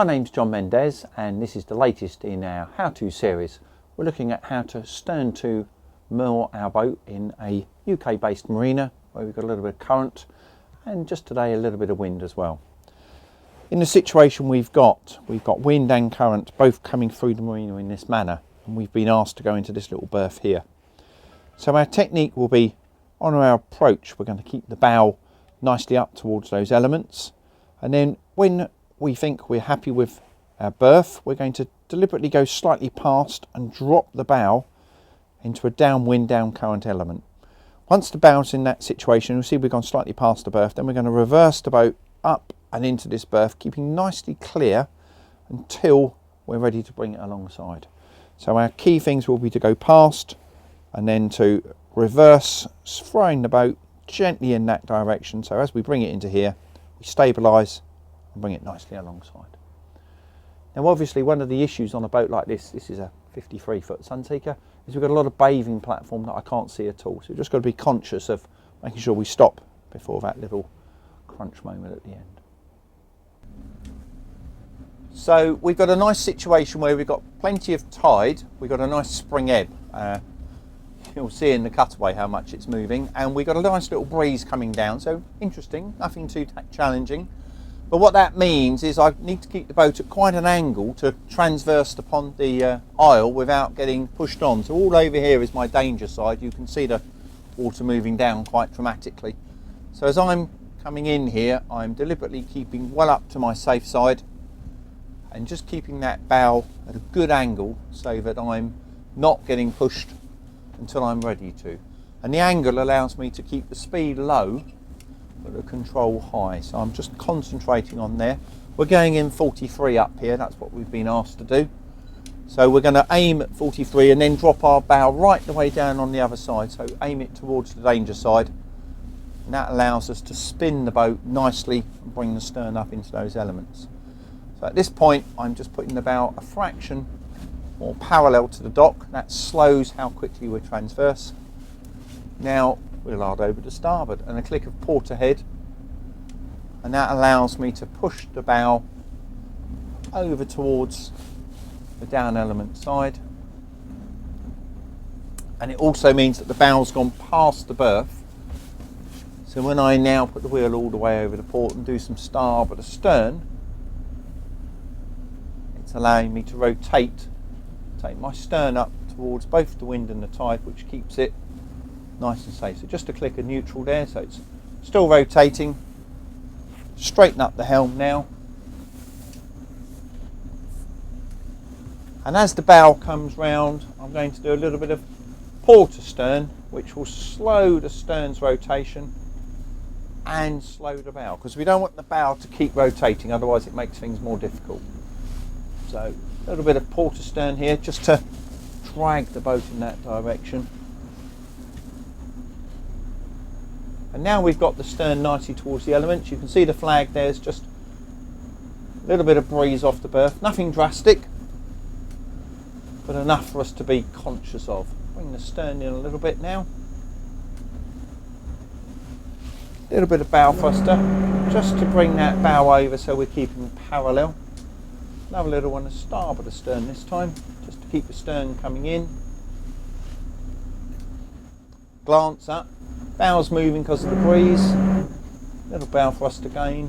My name's John Mendez and this is the latest in our how-to series. We're looking at how to stern to moor our boat in a UK based marina where we've got a little bit of current and just today a little bit of wind as well. In the situation we've got wind and current both coming through the marina in this manner, and we've been asked to go into this little berth here. So our technique will be, on our approach, we're going to keep the bow nicely up towards those elements, and then when we think we're happy with our berth, we're going to deliberately go slightly past and drop the bow into a downwind, down current element. Once the bow's in that situation, you'll see we've gone slightly past the berth, then we're going to reverse the boat up and into this berth, keeping nicely clear until we're ready to bring it alongside. So our key things will be to go past and then to reverse, throwing the boat gently in that direction. So as we bring it into here, we stabilise and bring it nicely alongside. Now obviously one of the issues on a boat like this is a 53-foot Sunseeker, is we've got a lot of bathing platform that I can't see at all. So we've just got to be conscious of making sure we stop before that little crunch moment at the end. So we've got a nice situation where we've got plenty of tide, we've got a nice spring ebb. You'll see in the cutaway how much it's moving, and we've got a nice little breeze coming down, so interesting, nothing too challenging. But what that means is I need to keep the boat at quite an angle to transverse upon the aisle without getting pushed on. So all over here is my danger side. You can see the water moving down quite dramatically. So as I'm coming in here, I'm deliberately keeping well up to my safe side and just keeping that bow at a good angle so that I'm not getting pushed until I'm ready to. And the angle allows me to keep the speed low but the control high, so I'm just concentrating on there. We're going in 43 up here, that's what we've been asked to do. So we're going to aim at 43 and then drop our bow right the way down on the other side, so aim it towards the danger side, and that allows us to spin the boat nicely and bring the stern up into those elements. So at this point I'm just putting the bow a fraction more parallel to the dock. That slows how quickly we transverse. Now we'll lard over to starboard and a click of port ahead, and that allows me to push the bow over towards the down element side, and it also means that the bow's gone past the berth. So when I now put the wheel all the way over the port and do some starboard astern, it's allowing me to rotate, take my stern up towards both the wind and the tide, which keeps it nice and safe. So just a click of neutral there, so it's still rotating. Straighten up the helm now, and as the bow comes round I'm going to do a little bit of port astern, which will slow the stern's rotation and slow the bow, because we don't want the bow to keep rotating, otherwise it makes things more difficult. So a little bit of port astern here just to drag the boat in that direction. And now we've got the stern nicely towards the elements. You can see the flag there's just a little bit of breeze off the berth, nothing drastic, but enough for us to be conscious of. Bring the stern in a little bit now. A little bit of bow thruster, just to bring that bow over so we're keeping parallel. Another little one of starboard astern this time, just to keep the stern coming in. Glance up. Bow's moving because of the breeze. Little bow thrust again.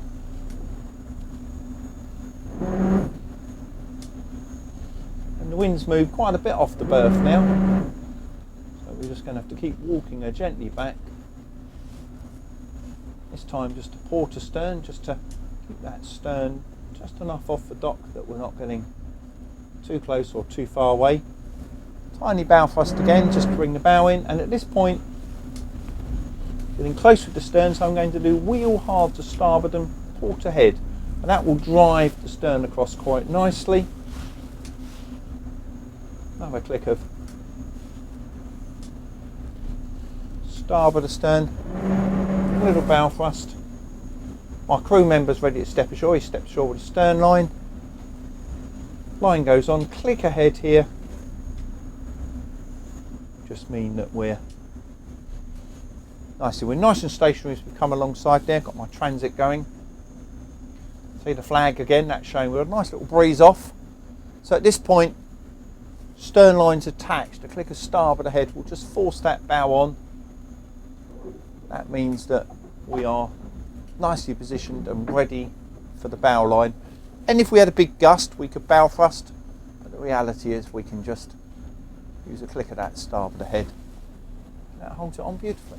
And the wind's moved quite a bit off the berth now. So we're just going to have to keep walking her gently back. This time just to port astern, just to keep that stern just enough off the dock that we're not getting too close or too far away. Tiny bow thrust again, just to bring the bow in, and at this point getting close with the stern, so I'm going to do wheel hard to starboard and port ahead, and that will drive the stern across quite nicely. Another click of starboard astern, a little bow thrust. My crew member's ready to step ashore, he steps ashore with the stern line. Line goes on, click ahead here. Just mean that we're nice and stationary as we come alongside there. Got my transit going. See the flag again, that's showing we're a nice little breeze off. So at this point, stern line's attached. A click of starboard ahead will just force that bow on. That means that we are nicely positioned and ready for the bow line. And if we had a big gust, we could bow thrust. But the reality is we can just use a click of that starboard ahead. That holds it on beautifully.